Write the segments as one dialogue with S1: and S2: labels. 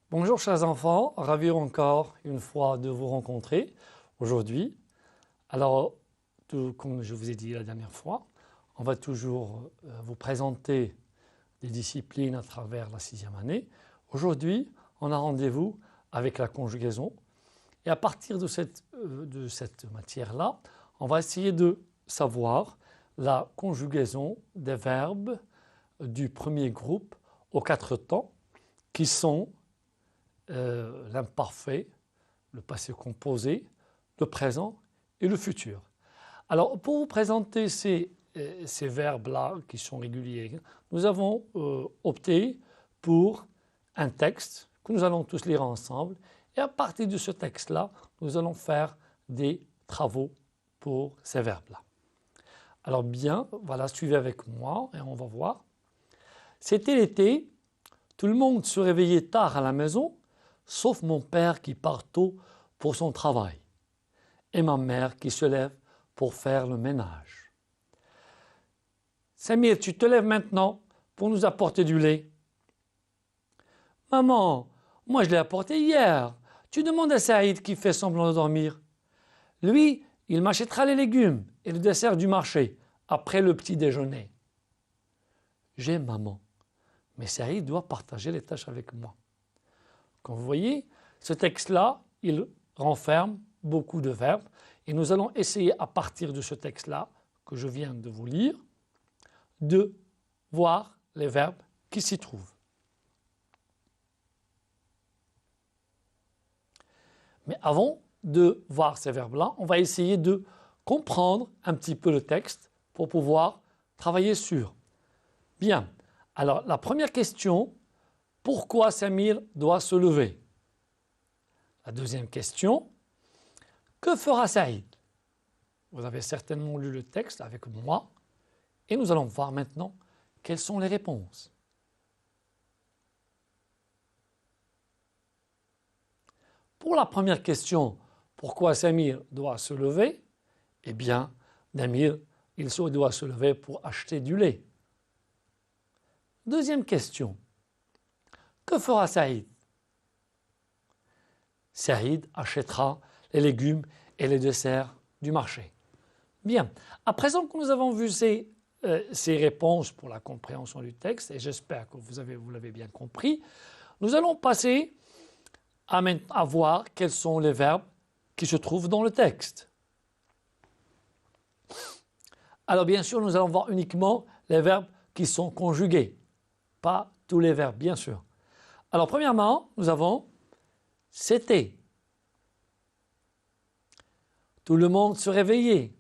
S1: Bonjour chers enfants, ravi encore une fois de vous rencontrer aujourd'hui. Alors, comme je vous ai dit la dernière fois, on va toujours vous présenter des disciplines à travers la 6e année. Aujourd'hui, on a rendez-vous avec la conjugaison et à partir de cette matière-là, on va essayer de savoir la conjugaison des verbes du premier groupe aux 4 temps qui sont l'imparfait, le passé composé, le présent et le futur. Alors, pour vous présenter ces verbes-là qui sont réguliers, nous avons opté pour un texte que nous allons tous lire ensemble. Et à partir de ce texte-là, nous allons faire des travaux pour ces verbes-là. Alors bien, voilà, suivez avec moi et on va voir. C'était l'été, tout le monde se réveillait tard à la maison, sauf mon père qui part tôt pour son travail et ma mère qui se lève pour faire le ménage. Samir, tu te lèves maintenant pour nous apporter du lait. Maman, moi je l'ai apporté hier. Tu demandes à Saïd qui fait semblant de dormir. Lui, il m'achètera les légumes et le dessert du marché après le petit déjeuner. J'ai maman, mais Saïd doit partager les tâches avec moi. Comme vous voyez, ce texte-là, il renferme beaucoup de verbes et nous allons essayer à partir de ce texte-là, que je viens de vous lire, de voir les verbes qui s'y trouvent. Mais avant de voir ces verbes-là, on va essayer de comprendre un petit peu le texte pour pouvoir travailler sur. Bien, alors la première question, pourquoi Samir doit se lever? La deuxième question, que fera Saïd? Vous avez certainement lu le texte avec moi et nous allons voir maintenant quelles sont les réponses. Pour la première question, pourquoi Samir doit se lever? Eh bien, Samir, il doit se lever pour acheter du lait. Deuxième question, que fera Saïd? Saïd achètera les légumes et les desserts du marché. Bien, à présent que nous avons vu ces réponses pour la compréhension du texte, et j'espère que vous l'avez bien compris, nous allons passer à voir quels sont les verbes qui se trouvent dans le texte. Alors bien sûr, nous allons voir uniquement les verbes qui sont conjugués, pas tous les verbes, bien sûr. Alors premièrement, nous avons « c'était ». Tout le monde se réveillait.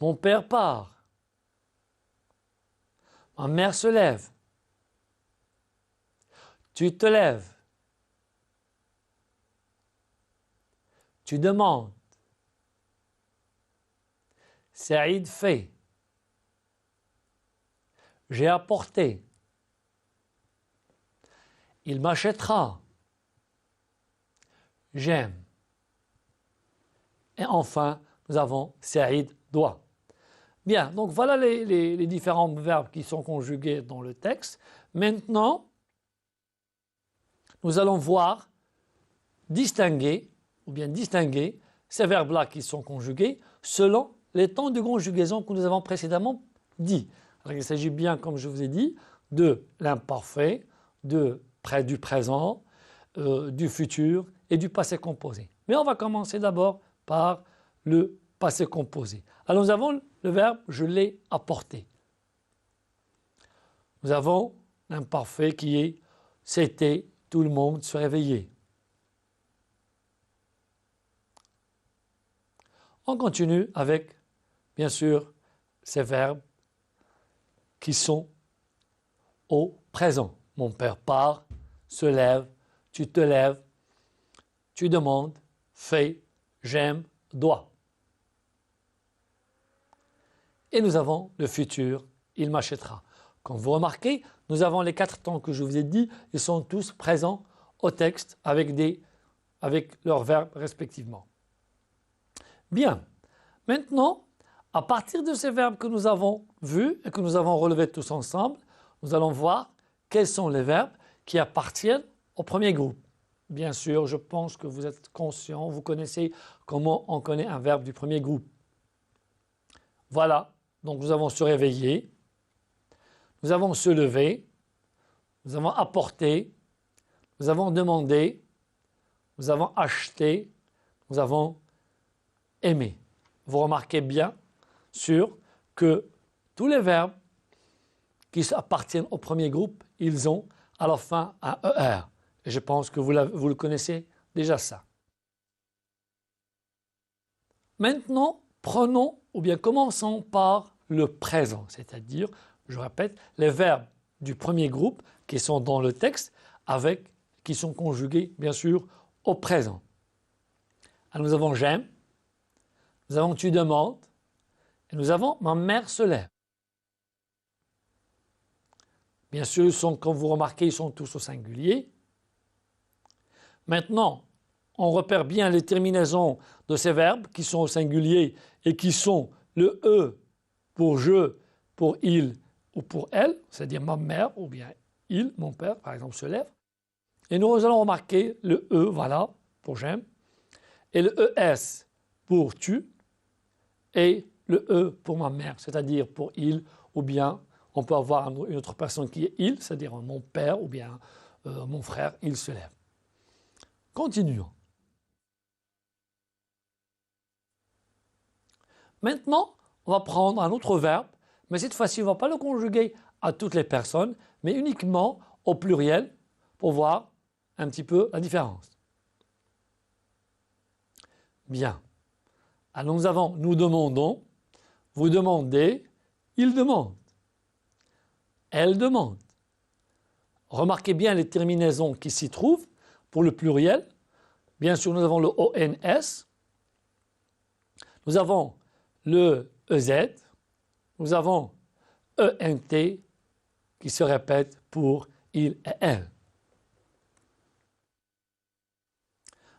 S1: Mon père part. Ma mère se lève. Tu te lèves. Tu demandes. Saïd fait. J'ai apporté. Il m'achètera. J'aime. Et enfin, nous avons Saïd doit. Bien, donc voilà les différents verbes qui sont conjugués dans le texte. Maintenant, nous allons voir distinguer ces verbes-là qui sont conjugués selon les temps de conjugaison que nous avons précédemment dit. Alors, il s'agit bien, comme je vous ai dit, de l'imparfait, du présent, du futur et du passé composé. Mais on va commencer d'abord par le passé composé. Alors nous avons le verbe « je l'ai apporté ». Nous avons l'imparfait qui est « c'était », tout le monde se réveillait. On continue avec, bien sûr, ces verbes qui sont au présent. Mon père part, se lève, tu te lèves, tu demandes, fais, j'aime, dois. Et nous avons le futur, il m'achètera. Comme vous remarquez, nous avons les 4 temps que je vous ai dit, ils sont tous présents au texte avec leurs verbes respectivement. Bien, maintenant, à partir de ces verbes que nous avons vus et que nous avons relevés tous ensemble, nous allons voir quels sont les verbes qui appartiennent au premier groupe. Bien sûr, je pense que vous êtes conscient, vous connaissez comment on connaît un verbe du premier groupe. Voilà, donc nous avons se réveiller, nous avons se lever, nous avons apporté, nous avons demandé, nous avons acheté, nous avons aimé. Vous remarquez bien sûr que tous les verbes qui appartiennent au premier groupe, ils ont à la fin un ER. Et je pense que vous le connaissez déjà ça. Maintenant, prenons ou bien commençons par le présent, c'est-à-dire, je répète, les verbes du premier groupe qui sont dans le texte qui sont conjugués bien sûr au présent. Alors, nous avons j'aime, nous avons tu demandes et nous avons ma mère se lève. Bien sûr, comme vous remarquez, ils sont tous au singulier. Maintenant, on repère bien les terminaisons de ces verbes qui sont au singulier et qui sont le E pour je, pour il ou pour elle, c'est-à-dire ma mère ou bien il, mon père, par exemple, se lève. Et nous allons remarquer le E, voilà, pour j'aime, et le ES pour tu, et le E pour ma mère, c'est-à-dire pour il, ou bien on peut avoir une autre personne qui est il, c'est-à-dire mon père ou bien mon frère, il se lève. Continuons. Maintenant, on va prendre un autre verbe, mais cette fois-ci, on ne va pas le conjuguer à toutes les personnes, mais uniquement au pluriel pour voir un petit peu la différence. Bien. Alors nous avons nous demandons, vous demandez, il demande, elle demande. Remarquez bien les terminaisons qui s'y trouvent pour le pluriel. Bien sûr, nous avons le ONS, nous avons le EZ, nous avons ENT qui se répète pour il et elle.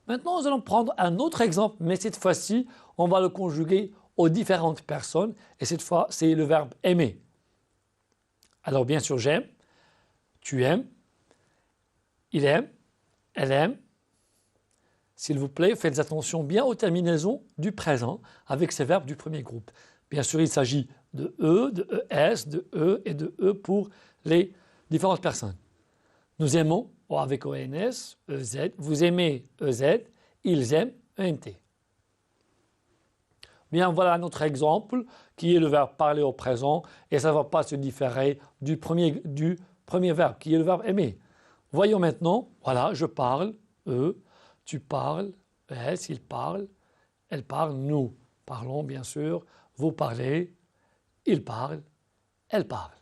S1: Maintenant, nous allons prendre un autre exemple, mais cette fois-ci, on va le conjuguer aux différentes personnes, et cette fois, c'est le verbe aimer. Alors, bien sûr, j'aime, tu aimes, il aime, elle aime. S'il vous plaît, faites attention bien aux terminaisons du présent avec ces verbes du premier groupe. Bien sûr, il s'agit de E, de ES, de E et de E pour les différentes personnes. Nous aimons avec ONS, EZ, vous aimez EZ, ils aiment ENT. Bien, voilà un autre exemple qui est le verbe parler au présent et ça ne va pas se différer du premier verbe qui est le verbe aimer. Voyons maintenant, voilà, je parle, tu parles, ES, il parle, elle parle, nous parlons bien sûr, vous parlez, il parle, elle parle.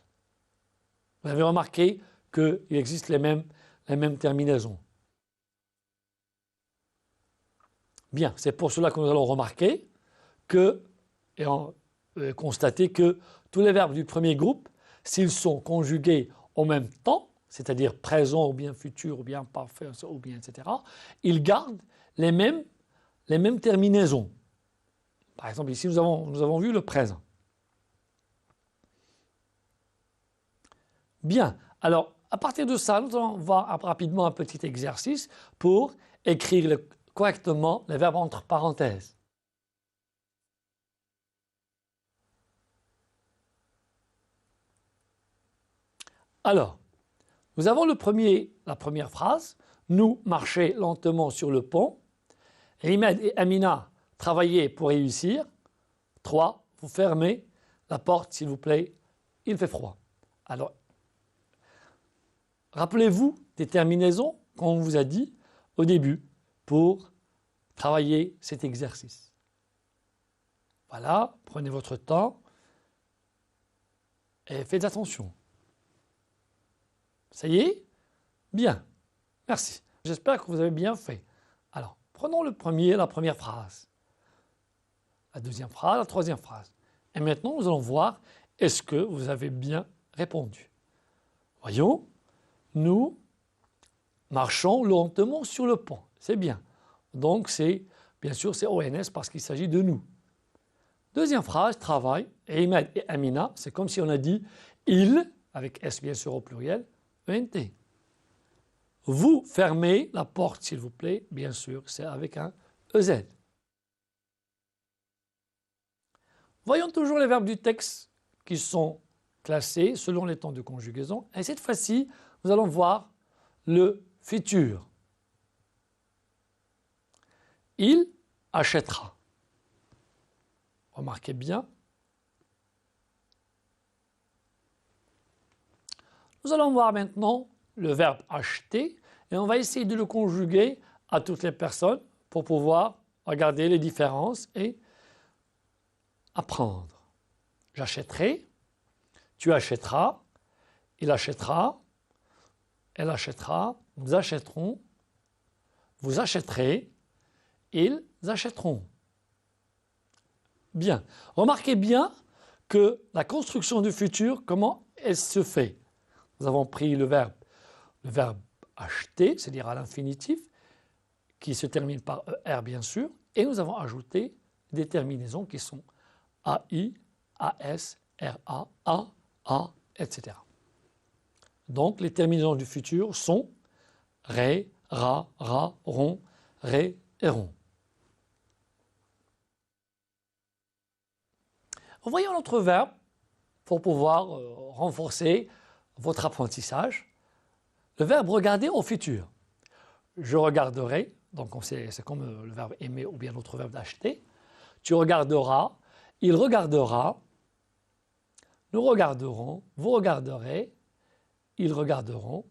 S1: Vous avez remarqué qu'il existe les mêmes terminaisons. Bien, c'est pour cela que nous allons remarquer et constater que tous les verbes du premier groupe, s'ils sont conjugués au même temps, c'est-à-dire présent ou bien futur ou bien parfait ou bien etc., ils gardent les mêmes terminaisons. Par exemple, ici, nous avons vu le présent. Bien, alors à partir de ça, nous allons voir rapidement un petit exercice pour écrire correctement les verbes entre parenthèses. Alors, nous avons la première phrase. Nous marcher lentement sur le pont. Rimed et Amina travailler pour réussir. 3. Vous fermez la porte, s'il vous plaît. Il fait froid. Alors, rappelez-vous des terminaisons qu'on vous a dit au début pour travailler cet exercice. Voilà, prenez votre temps et faites attention. Ça y est? Bien, merci. J'espère que vous avez bien fait. Alors, prenons la première phrase, la deuxième phrase, la troisième phrase. Et maintenant, nous allons voir est-ce que vous avez bien répondu. Voyons, nous marchons lentement sur le pont. C'est bien. Donc, bien sûr, c'est ONS parce qu'il s'agit de nous. Deuxième phrase, travail. Ahmed et Amina, c'est comme si on a dit il, avec S bien sûr au pluriel, E-N-T. Vous fermez la porte, s'il vous plaît. Bien sûr, c'est avec un E-Z. Voyons toujours les verbes du texte qui sont classés selon les temps de conjugaison. Et cette fois-ci, nous allons voir le futur. Il achètera. Remarquez bien. Nous allons voir maintenant le verbe acheter et on va essayer de le conjuguer à toutes les personnes pour pouvoir regarder les différences et apprendre. J'achèterai, tu achèteras, il achètera, elle achètera, nous achèterons, vous achèterez, ils achèteront. Bien. Remarquez bien que la construction du futur, comment elle se fait. Nous avons pris le verbe acheter, c'est-à-dire à l'infinitif, qui se termine par ER bien sûr, et nous avons ajouté des terminaisons qui sont AI, AS, RA, A, etc. Donc les terminaisons du futur sont ré, ra, ron, ré et ron. Voyons notre verbe pour pouvoir renforcer votre apprentissage. Le verbe regarder au futur. Je regarderai, donc c'est comme le verbe aimer ou bien l'autre verbe d'acheter. Tu regarderas, il regardera, nous regarderons, vous regarderez, ils regarderont,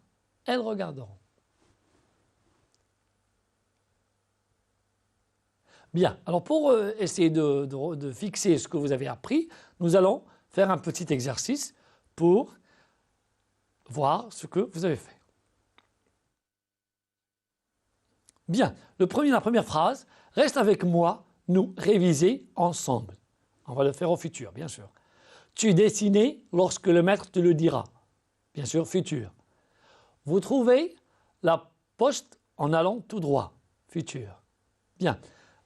S1: elles regarderont. Bien, alors pour essayer de fixer ce que vous avez appris, nous allons faire un petit exercice pour voir ce que vous avez fait. Bien, la première phrase, reste avec moi, nous réviser ensemble. On va le faire au futur, bien sûr. Tu dessines lorsque le maître te le dira. Bien sûr, futur. Vous trouvez la poste en allant tout droit. Futur. Bien.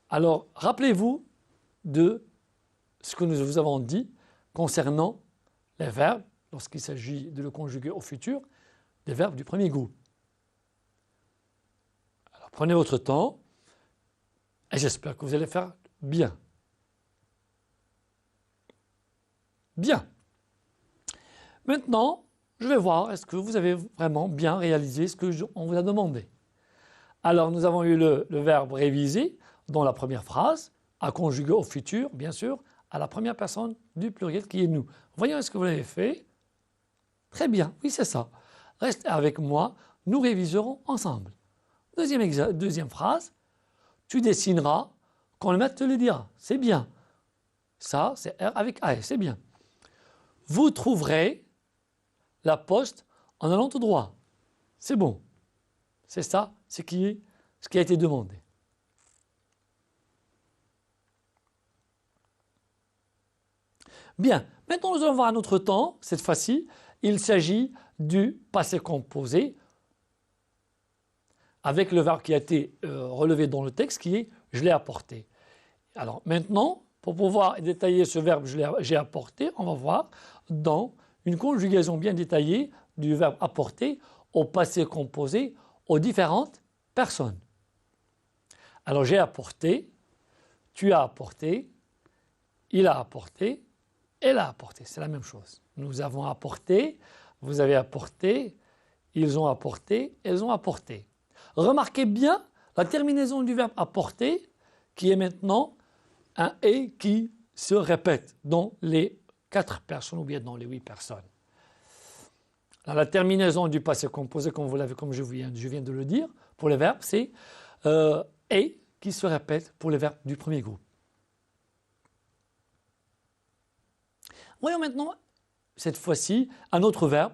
S1: Alors, rappelez-vous de ce que nous vous avons dit concernant les verbes, lorsqu'il s'agit de le conjuguer au futur, des verbes du premier groupe. Alors, prenez votre temps et j'espère que vous allez faire bien. Bien. Maintenant, je vais voir est-ce que vous avez vraiment bien réalisé ce qu'on vous a demandé. Alors, nous avons eu le verbe réviser dans la première phrase, à conjuguer au futur, bien sûr, à la première personne du pluriel qui est nous. Voyons est-ce que vous l'avez fait. Très bien, oui c'est ça. Reste avec moi, nous réviserons ensemble. Deuxième phrase, tu dessineras quand le maître te le dira. C'est bien. Ça, c'est R avec A, c'est bien. Vous trouverez la poste en allant tout droit. C'est bon. C'est ça, ce qui a été demandé. Bien, maintenant nous allons voir un autre temps. Cette fois-ci, il s'agit du passé composé avec le verbe qui a été relevé dans le texte qui est « je l'ai apporté ». Alors maintenant, pour pouvoir détailler ce verbe « j'ai apporté », on va voir dans une conjugaison bien détaillée du verbe « apporter » au passé composé aux différentes personnes. Alors j'ai apporté, tu as apporté, il a apporté, elle a apporté. C'est la même chose. Nous avons apporté, vous avez apporté, ils ont apporté, elles ont apporté. Remarquez bien la terminaison du verbe apporter qui est maintenant un « et » qui se répète dans les 4 personnes ou bien dans les 8 personnes. Là, la terminaison du passé composé, comme je viens de le dire, pour les verbes, c'est « et » qui se répète pour les verbes du premier groupe. Voyons maintenant, cette fois-ci, un autre verbe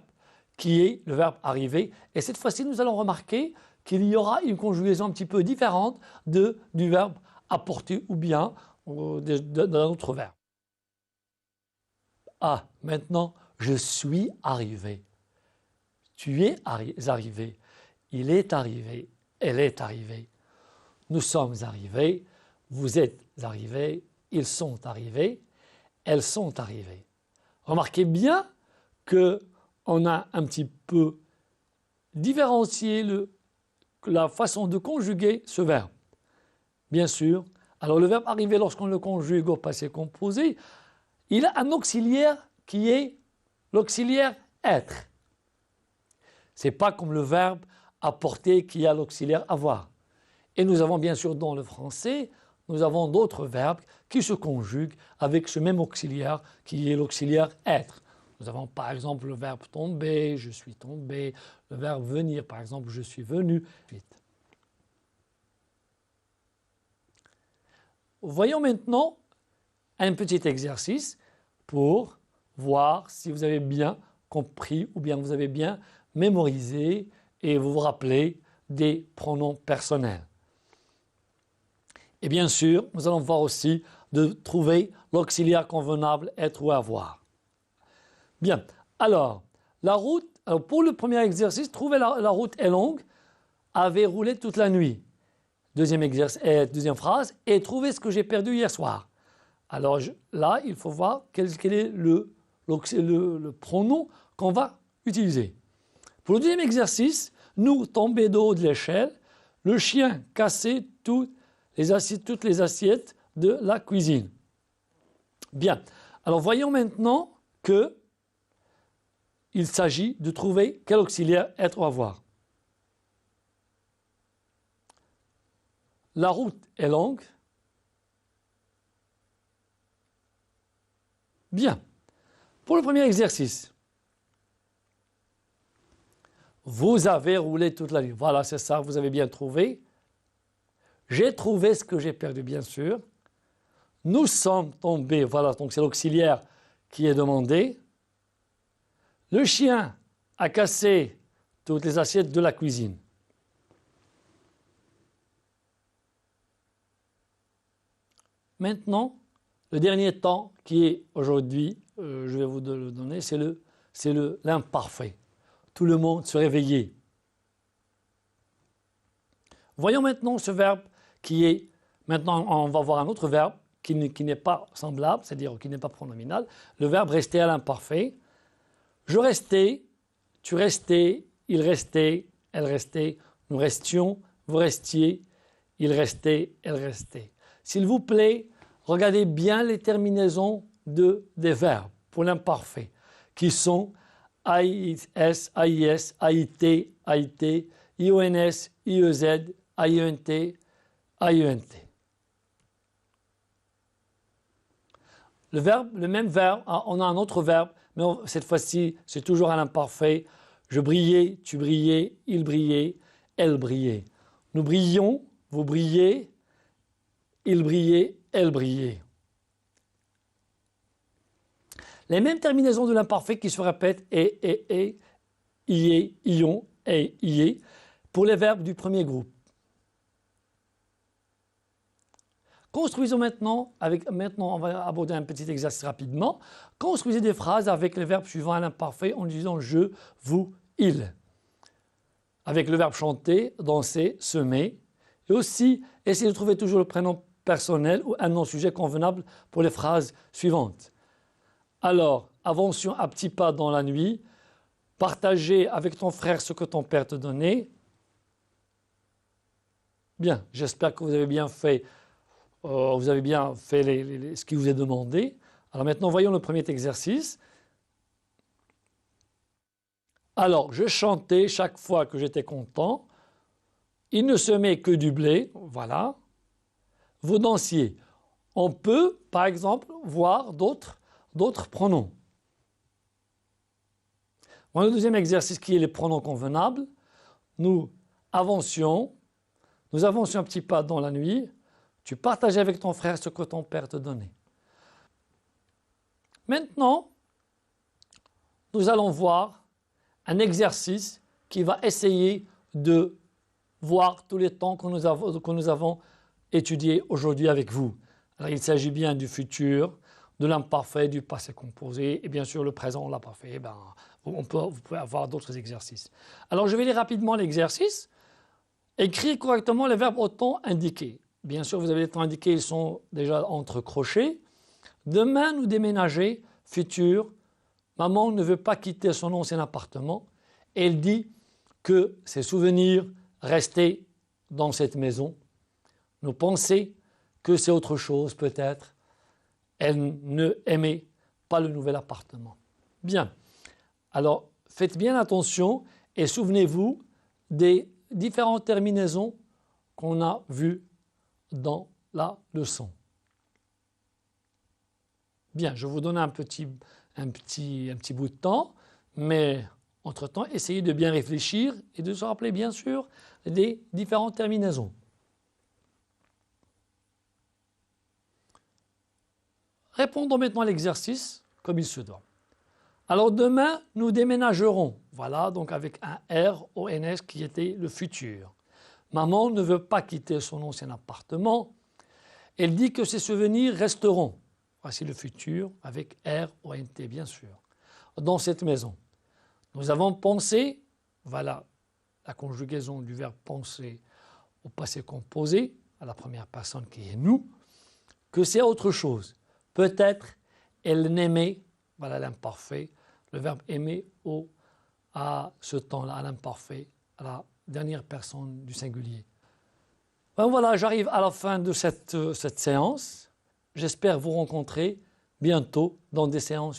S1: qui est le verbe arriver. Et cette fois-ci, nous allons remarquer qu'il y aura une conjugaison un petit peu différente du verbe apporter ou bien d'un autre verbe. Ah, maintenant, je suis arrivé. Tu es arrivé. Il est arrivé. Elle est arrivée. Nous sommes arrivés. Vous êtes arrivés. Ils sont arrivés. Elles sont arrivées. Remarquez bien qu'on a un petit peu différencier la façon de conjuguer ce verbe. Bien sûr, alors le verbe arriver lorsqu'on le conjugue au passé composé, il a un auxiliaire qui est l'auxiliaire être. Ce n'est pas comme le verbe apporter qui a l'auxiliaire avoir. Et nous avons bien sûr dans le français, nous avons d'autres verbes qui se conjuguent avec ce même auxiliaire qui est l'auxiliaire être. Nous avons par exemple le verbe tomber, je suis tombé, le verbe venir par exemple, je suis venu. Voyons maintenant un petit exercice pour voir si vous avez bien compris ou bien vous avez bien mémorisé et vous vous rappelez des pronoms personnels. Et bien sûr, nous allons voir aussi de trouver l'auxiliaire convenable être ou avoir. Bien, alors, pour le premier exercice, trouver la route est longue, avait roulé toute la nuit. Deuxième phrase, et trouver ce que j'ai perdu hier soir. Alors là, il faut voir quel est le pronom qu'on va utiliser. Pour le deuxième exercice, nous tomber de haut de l'échelle, le chien cassait toutes les assiettes de la cuisine. Bien, alors voyons maintenant qu'il s'agit de trouver quel auxiliaire être ou avoir. La route est longue. Bien. Pour le premier exercice, vous avez roulé toute la nuit. Voilà, c'est ça, vous avez bien trouvé. J'ai trouvé ce que j'ai perdu, bien sûr. Nous sommes tombés. Voilà, donc c'est l'auxiliaire qui est demandé. Le chien a cassé toutes les assiettes de la cuisine. Maintenant, le dernier temps qui est aujourd'hui, je vais vous le donner, c'est l'imparfait. Tout le monde se réveillait. Voyons maintenant ce verbe qui est, maintenant on va voir un autre verbe qui n'est pas semblable, c'est-à-dire qui n'est pas pronominal, le verbe rester à l'imparfait. Je restais, tu restais, il restait, elle restait, nous restions, vous restiez, il restait, elle restait. S'il vous plaît, regardez bien les terminaisons des verbes pour l'imparfait, qui sont AIS, AIS, AIT, AIT, IONS, IEZ, AIENT, AIENT. Le même verbe, on a un autre verbe, mais cette fois-ci, c'est toujours à l'imparfait. Je brillais, tu brillais, il brillait, elle brillait. Nous brillions, vous brillez, il brillait, elle brillait. Les mêmes terminaisons de l'imparfait qui se répètent ié, ion, et ié pour les verbes du premier groupe. Construisons maintenant, on va aborder un petit exercice rapidement. Construisez des phrases avec les verbes suivants à l'imparfait en disant je, vous, il. Avec le verbe chanter, danser, semer. Et aussi, essayez de trouver toujours le prénom personnel ou un nom-sujet convenable pour les phrases suivantes. Alors, avancions à petits pas dans la nuit. Partager avec ton frère ce que ton père te donnait. Bien, j'espère que vous avez bien fait ce qui vous est demandé. Alors maintenant, voyons le premier exercice. Alors, je chantais chaque fois que j'étais content. Il ne semait que du blé. Voilà. Vous dansiez. On peut, par exemple, voir d'autres pronoms. Dans le deuxième exercice qui est les pronoms convenables, nous avancions un petit pas dans la nuit. Tu partageais avec ton frère ce que ton père te donnait. Maintenant, nous allons voir un exercice qui va essayer de voir tous les temps que nous avons étudiés aujourd'hui avec vous. Alors, il s'agit bien du futur, de l'imparfait, du passé composé et bien sûr le présent, l'imparfait. Vous pouvez avoir d'autres exercices. Alors, je vais lire rapidement l'exercice. Écrire correctement les verbes au temps indiqué. Bien sûr, vous avez les temps indiqués, ils sont déjà entre crochets. Demain, nous déménager, futur. Maman ne veut pas quitter son ancien appartement. Elle dit que ces souvenirs restaient dans cette maison. Nous pensions que c'est autre chose peut-être. Elle ne aimait pas le nouvel appartement. Bien. Alors, faites bien attention et souvenez-vous des différentes terminaisons qu'on a vues dans la leçon. Bien, je vous donne un petit bout de temps, mais entre-temps, essayez de bien réfléchir et de se rappeler bien sûr des différentes terminaisons. Répondons maintenant à l'exercice comme il se doit. Alors demain, nous déménagerons. Voilà, donc avec un RONS qui était le futur. Maman ne veut pas quitter son ancien appartement. Elle dit que ses souvenirs resteront. Voici le futur avec RONT bien sûr. Dans cette maison. Nous avons pensé, voilà la conjugaison du verbe penser au passé composé, à la première personne qui est nous, que c'est autre chose. Peut-être elle n'aimait, voilà l'imparfait, le verbe aimer à ce temps-là, à l'imparfait, à la dernière personne du singulier. Ben voilà, j'arrive à la fin de cette séance. J'espère vous rencontrer bientôt dans des séances